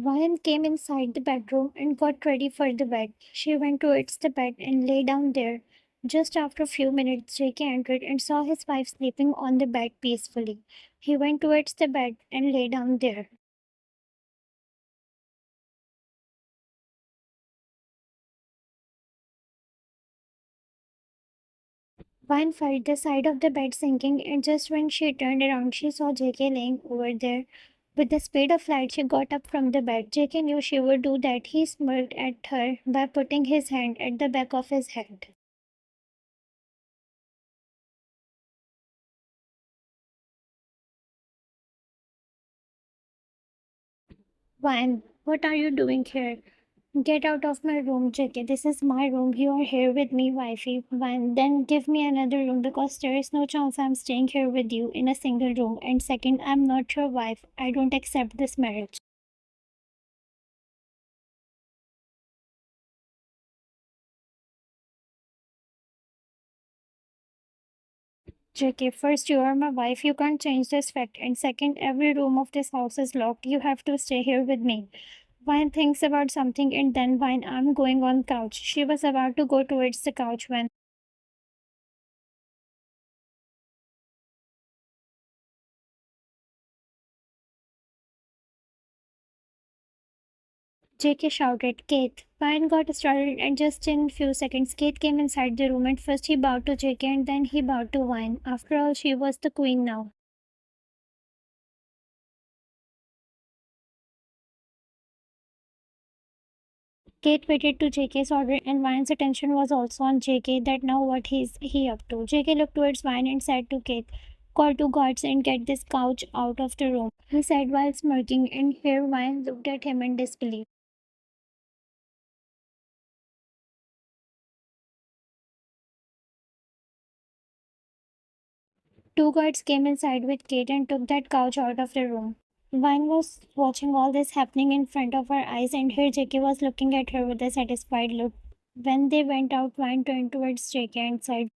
Ryan came inside the bedroom and got ready for the bed. She went towards the bed and lay down there. Just after a few minutes, JK entered and saw his wife sleeping on the bed peacefully. He went towards the bed and lay down there. Vine felt the side of the bed sinking, and just when she turned around, she saw JK laying over there. With the speed of light, she got up from the bed. JK knew she would do that. He smirked at her by putting his hand at the back of his head. Vine, what are you doing here? Get out of my room, JK. This is my room. You are here with me, wifey. One, then give me another room because there is no chance I'm staying here with you in a single room. And second, I'm not your wife. I don't accept this marriage. JK, first, you are my wife. You can't change this fact. And second, every room of this house is locked. You have to stay here with me. Vine thinks about something and then Vine, I'm going on couch. She was about to go towards the couch when JK shouted, Kate. Vine got started and just in few seconds Kate came inside the room and first he bowed to JK and then he bowed to Vine. After all, she was the queen now. Kate waited to JK's order and Vine's attention was also on JK that now what is he up to. JK looked towards Vine and said to Kate, call two guards and get this couch out of the room. He said while smirking and here Vine looked at him in disbelief. Two guards came inside with Kate and took that couch out of the room. Vine was watching all this happening in front of her eyes, and here Jackie was looking at her with a satisfied look. When they went out, Vine turned towards Jackie and said,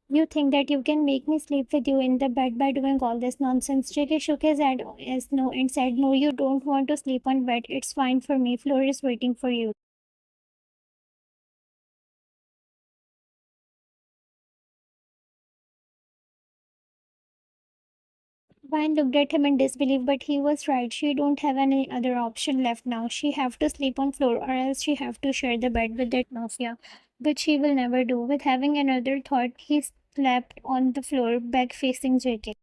you think that you can make me sleep with you in the bed by doing all this nonsense? Jackie shook his head as no and said, no, you don't want to sleep on bed. It's fine for me. Floor is waiting for you. Vine looked at him in disbelief, but he was right. She don't have any other option left now. She have to sleep on floor or else she have to share the bed with that mafia, which she will never do. With having another thought, he slept on the floor, back facing JK.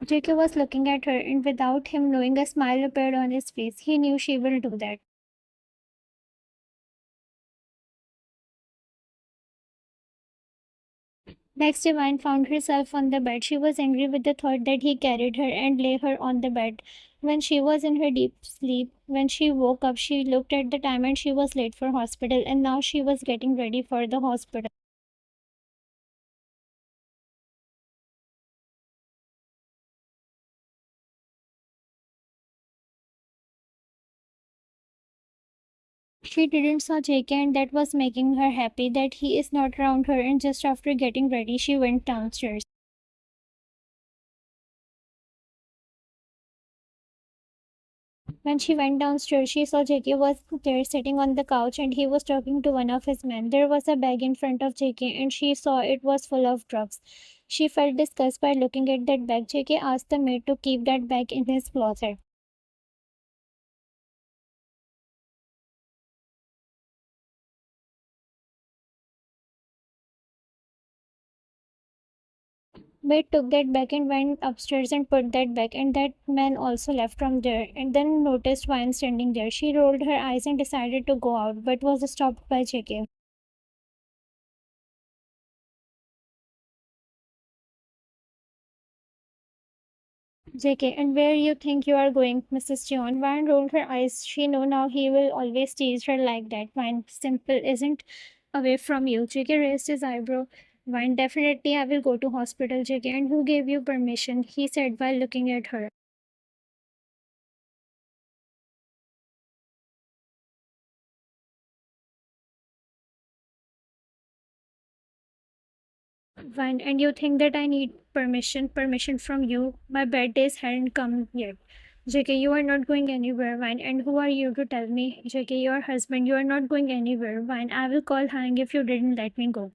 JK was looking at her, and without him knowing, a smile appeared on his face. He knew she will do that. Next, Divine found herself on the bed. She was angry with the thought that he carried her and lay her on the bed. When she was in her deep sleep, when she woke up, she looked at the time and she was late for hospital and now she was getting ready for the hospital. She didn't saw JK and that was making her happy that he is not around her and just after getting ready, she went downstairs. When she went downstairs, she saw JK was there sitting on the couch and he was talking to one of his men. There was a bag in front of JK and she saw it was full of drugs. She felt disgust by looking at that bag. JK asked the maid to keep that bag in his closet. Maid took that bag and went upstairs and put that bag and that man also left from there and then noticed Vine standing there. She rolled her eyes and decided to go out but was stopped by JK. JK, and where you think you are going, Mrs. John? Vine rolled her eyes. She knew now he will always tease her like that. Vine, simple isn't away from you. JK raised his eyebrow. Fine, definitely I will go to hospital, JK. And who gave you permission? He said while looking at her. Fine, and you think that I need permission from you? My bad days hadn't come yet. JK, you are not going anywhere, Fine. And who are you to tell me? JK, your husband, you are not going anywhere, Fine. I will call Hang if you didn't let me go.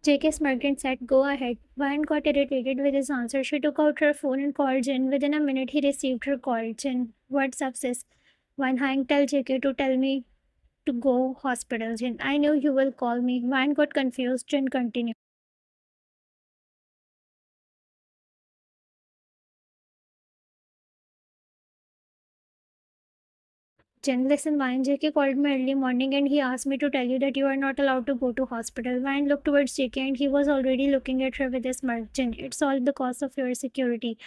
JK smirked and said, "Go ahead." Vine got irritated with his answer. She took out her phone and called Jin. Within a minute, he received her call. Jin, what's up, sis? Vine, Hang, tell JK to tell me to go hospital. Jin, I knew you will call me. Vine got confused. Jin continued. Jen, listen, Vine, JK called me early morning and he asked me to tell you that you are not allowed to go to hospital. Vine looked towards JK and he was already looking at her with a smirk. Jen, it's all because of your security.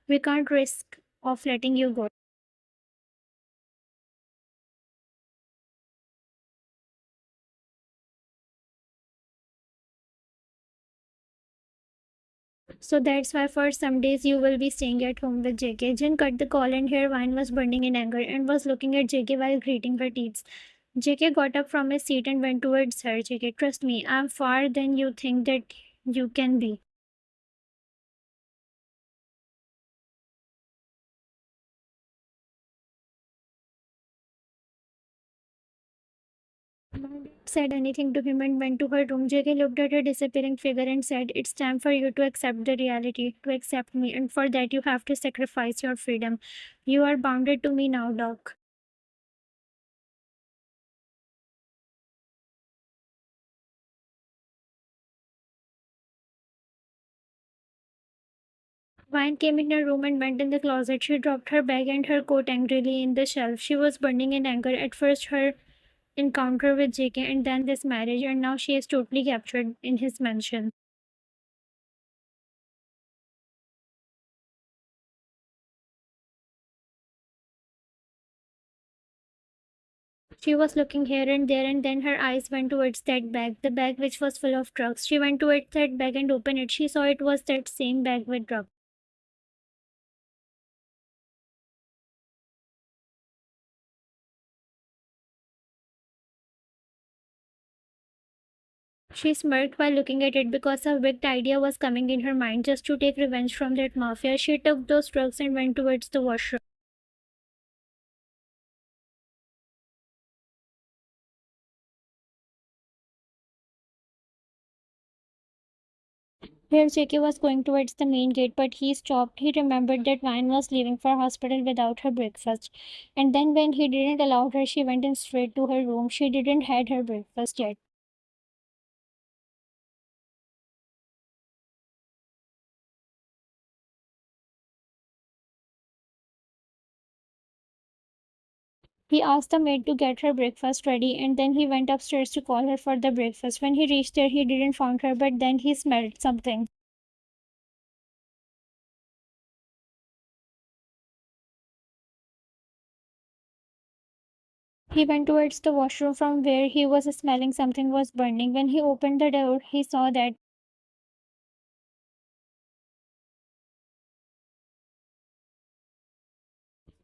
We can't risk of letting you go. So that's why for some days you will be staying at home with JK. Jen cut the call and her wine was burning in anger and was looking at JK while greeting her teeth. JK got up from his seat and went towards her. JK, trust me, I'm far than you think that you can be. Nobody said anything to him and went to her room. JK looked at her disappearing figure and said, "It's time for you to accept the reality, to accept me, and for that you have to sacrifice your freedom. You are bounded to me now, Doc." Vine came in her room and went in the closet. She dropped her bag and her coat angrily in the shelf. She was burning in anger. At first, her encounter with JK, and then this marriage, and now she is totally captured in his mansion. She was looking here and there, and then her eyes went towards that bag, the bag which was full of drugs. She went towards that bag and opened it. She saw it was that same bag with drugs. She smirked while looking at it because a wicked idea was coming in her mind just to take revenge from that mafia. She took those drugs and went towards the washroom. Here JK was going towards the main gate, but he stopped. He remembered that Vine was leaving for hospital without her breakfast. And then when he didn't allow her, she went in straight to her room. She didn't had her breakfast yet. He asked the maid to get her breakfast ready, and then he went upstairs to call her for the breakfast. When he reached there, he didn't find her, but then he smelled something. He went towards the washroom from where he was smelling something was burning. When he opened the door, he saw that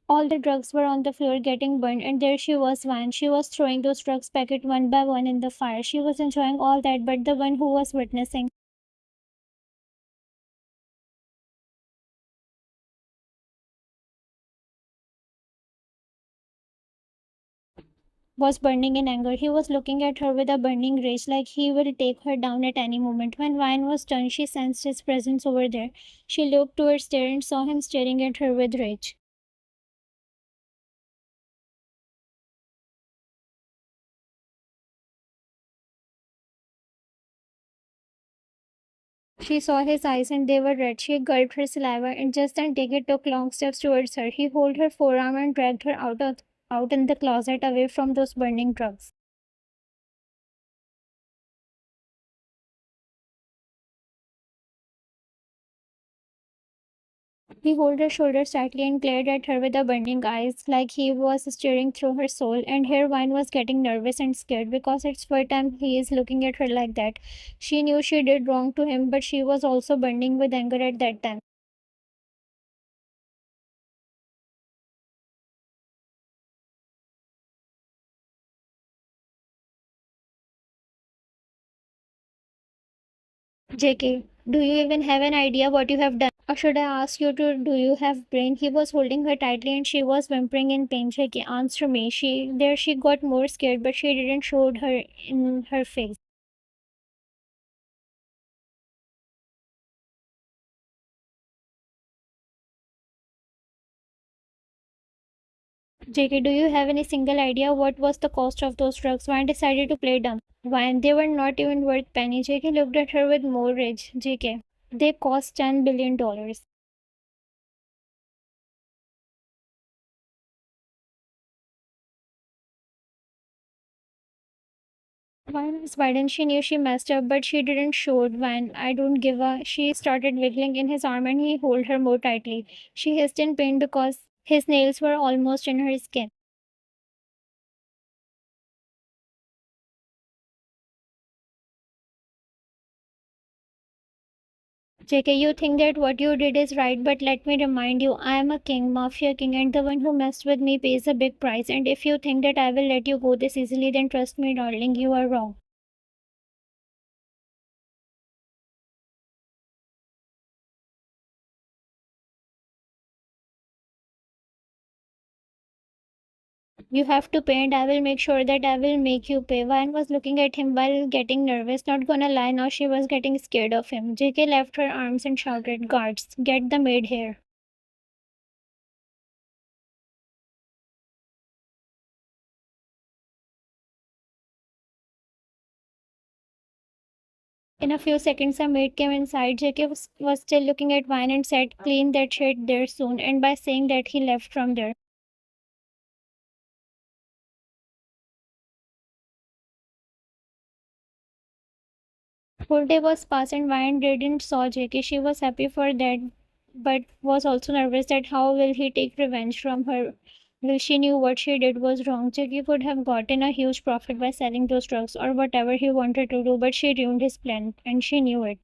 all the drugs were on the floor getting burned, and there she was, Van. She was throwing those drugs packet one by one in the fire. She was enjoying all that, but the one who was witnessing was burning in anger. He was looking at her with a burning rage, like he will take her down at any moment. When Vine was done, she sensed his presence over there. She looked towards there and saw him staring at her with rage. She saw his eyes and they were red. She gulped her saliva and just then Digger took long steps towards her. He held her forearm and dragged her out in the closet away from those burning drugs. He held her shoulders tightly and glared at her with the burning eyes, like he was staring through her soul. And here Vine was getting nervous and scared because it's first time he is looking at her like that. She knew she did wrong to him, but she was also burning with anger at that time. JK, do you even have an idea what you have done? Or should I ask you to, do you have brain? He was holding her tightly and she was whimpering in pain. JK, answer me. She got more scared, but she didn't show her in her face. JK, do you have any single idea what was the cost of those drugs? Vine decided to play dumb. Vine, they were not even worth penny. JK looked at her with more rage. JK, they cost $10 billion. Vine was widened. She knew she messed up, but she didn't show it. Vine, I don't give a. She started wiggling in his arm and he held her more tightly. She hissed in pain because his nails were almost in her skin. JK, you think that what you did is right, but let me remind you, I am a king, mafia king, and the one who messed with me pays a big price. And if you think that I will let you go this easily, then trust me, darling, you are wrong. You have to pay, and I will make sure that I will make you pay. Vine was looking at him while getting nervous. Not gonna lie, now she was getting scared of him. JK left her arms and shouted, guards, get the maid here. In a few seconds, a maid came inside. JK was still looking at Vine and said, clean that shit there soon. And by saying that, he left from there. Whole day was passed and Vine didn't saw JK. She was happy for that, but was also nervous that how will he take revenge from her. Well, she knew what she did was wrong. JK could have gotten a huge profit by selling those drugs or whatever he wanted to do, but she ruined his plan, and she knew it.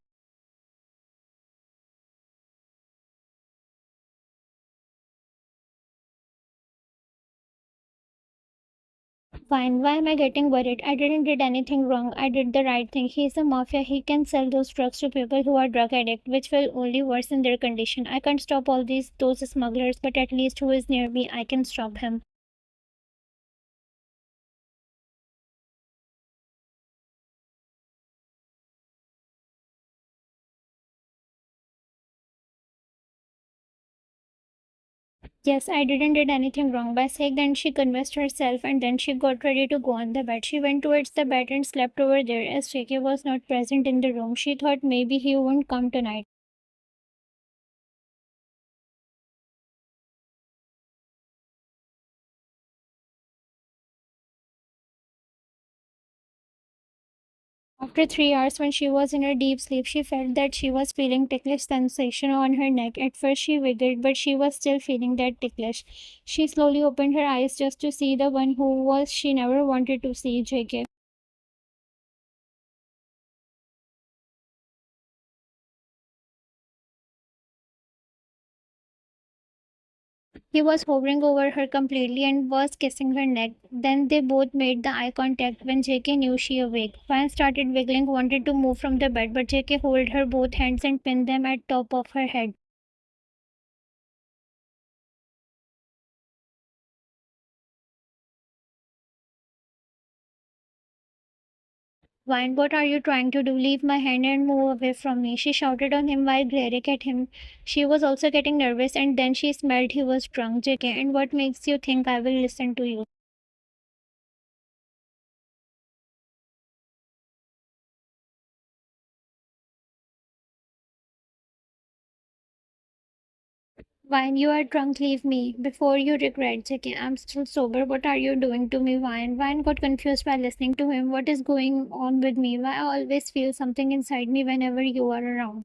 Fine, why am I getting worried? I didn't did anything wrong. I did the right thing. He's a mafia. He can sell those drugs to people who are drug addict, which will only worsen their condition. I can't stop all those smugglers, but at least who is near me, I can stop him. Yes, I didn't did anything wrong. By saying then she convinced herself and then she got ready to go on the bed. She went towards the bed and slept over there as JK was not present in the room. She thought maybe he won't come tonight. After 3 hours, when she was in her deep sleep, she felt that she was feeling ticklish sensation on her neck. At first she wiggled, but she was still feeling that ticklish. She slowly opened her eyes just to see the one who was she never wanted to see, JK. He was hovering over her completely and was kissing her neck. Then they both made the eye contact when JK knew she awake. Fan started wiggling, wanted to move from the bed, but JK held her both hands and pinned them at top of her head. Vine, what are you trying to do? Leave my hand and move away from me. She shouted on him while glaring at him. She was also getting nervous and then she smelled he was drunk. JK, and what makes you think I will listen to you? Vine, you are drunk, leave me. Before you regret, JK, I'm still sober. What are you doing to me, Vine? Vine got confused by listening to him. What is going on with me? Why I always feel something inside me whenever you are around.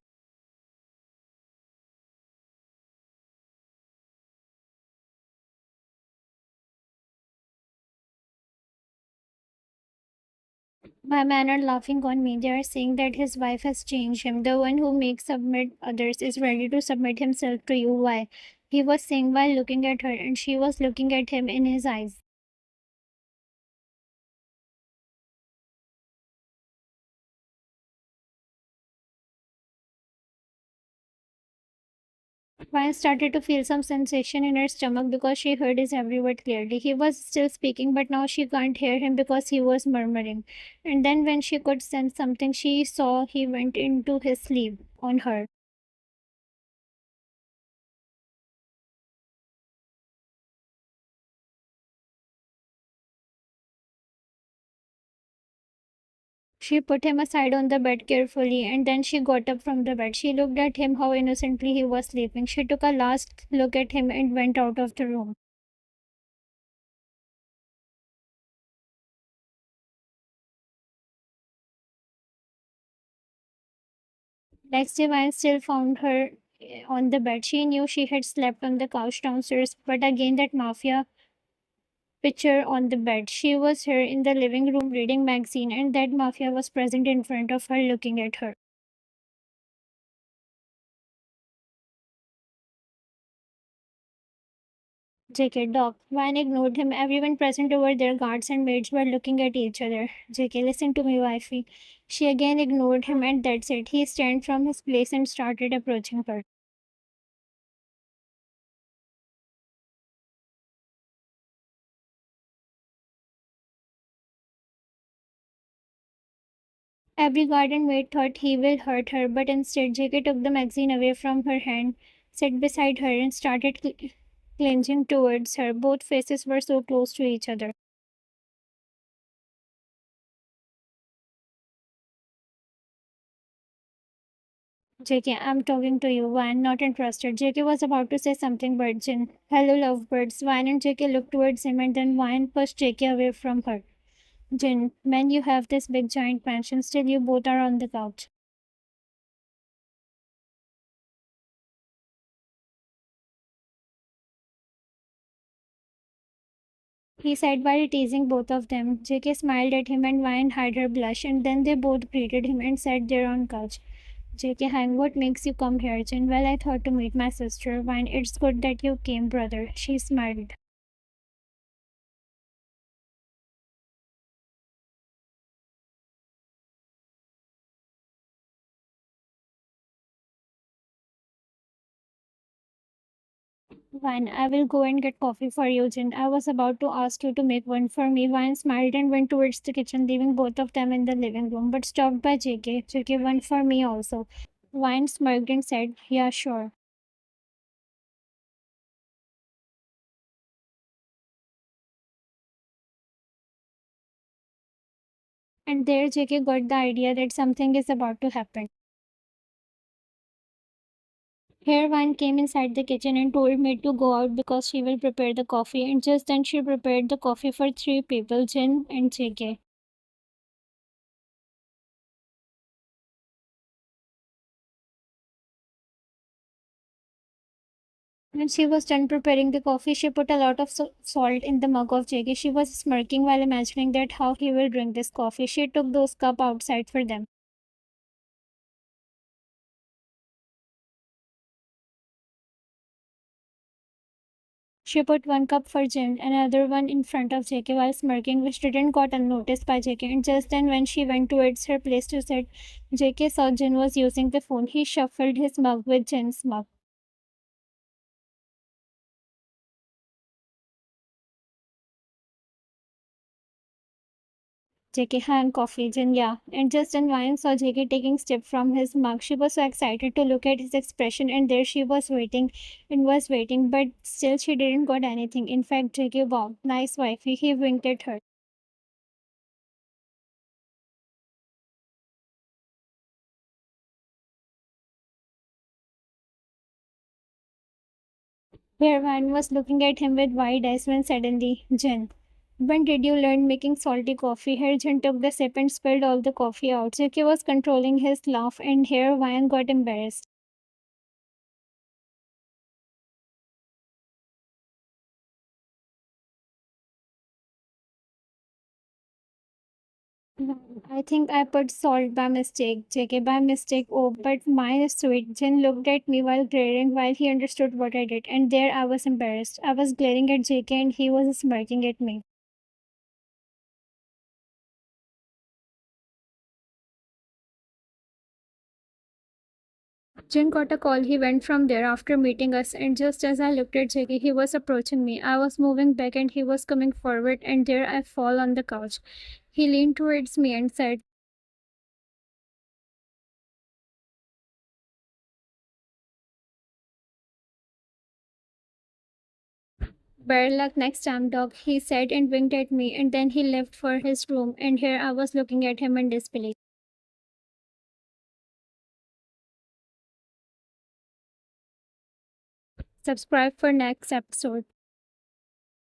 My men are laughing on me. They are saying that his wife has changed him. The one who makes submit others is ready to submit himself to you. Why? He was saying while looking at her, and she was looking at him in his eyes. Ryan started to feel some sensation in her stomach because she heard his every word clearly. He was still speaking, but now she can't hear him because he was murmuring. And then, when she could sense something, she saw he went into his sleep on her. She put him aside on the bed carefully, and then she got up from the bed. She looked at him, how innocently he was sleeping. She took a last look at him and went out of the room. Next day, Vine still found her on the bed. She knew she had slept on the couch downstairs, but again that mafia picture on the bed. She was here in the living room reading magazine, and that mafia was present in front of her looking at her. JK, Doc. Van ignored him. Everyone present over their guards and maids were looking at each other. JK, listen to me, wifey. She again ignored him, and that's it. He stand from his place and started approaching her. Every guard and maid thought he will hurt her, but instead JK took the magazine away from her hand, sat beside her, and started clenched towards her. Both faces were so close to each other. JK, I'm talking to you. Van, not interested. JK was about to say something, but Jin. Hello, lovebirds. Van and JK looked towards him, and then Van pushed JK away from her. Jin, man, you have this big giant mansion, still you both are on the couch. He said while teasing both of them. JK smiled at him, and Van hid her blush, and then they both greeted him and sat there on couch. JK, hang, what makes you come here, Jin? Well, I thought to meet my sister. Van, it's good that you came, brother. She smiled. Fine, I will go and get coffee for you, Jin. I was about to ask you to make one for me. Vine smiled and went towards the kitchen, leaving both of them in the living room, but stopped by JK. JK, one for me also. Vine smirked and said, yeah, sure. And there JK got the idea that something is about to happen. Here Vine came inside the kitchen and told me to go out because she will prepare the coffee, and just then she prepared the coffee for three people, Jin and JK. When she was done preparing the coffee, she put a lot of salt in the mug of JK. She was smirking while imagining that how he will drink this coffee. She took those cup outside for them. She put one cup for Jin, another one in front of JK while smirking, which didn't got unnoticed by JK. And just then, when she went towards her place to sit, JK saw Jin was using the phone. He shuffled his mug with Jin's mug. JK hand coffee, Jin, yeah. And just then Ryan saw JK taking sip from his mug. She was so excited to look at his expression, and there she was waiting and was waiting, but still she didn't got anything. In fact, JK, wow, nice wifey. He winked at her. Where Ryan was looking at him with wide eyes when suddenly, Jin, when did you learn making salty coffee? Here Jin took the sip and spilled all the coffee out. JK was controlling his laugh, and here Ryan got embarrassed. I think I put salt by mistake, JK, by mistake. Oh, but mine is sweet. Jin looked at me while glaring while he understood what I did, and there I was embarrassed. I was glaring at JK and he was smirking at me. Jin got a call. He went from there after meeting us, and just as I looked at JK, he was approaching me. I was moving back and he was coming forward, and there I fall on the couch. He leaned towards me and said, "Better luck next time, dog," he said and winked at me, and then he left for his room, and here I was looking at him in disbelief. Subscribe for next episode.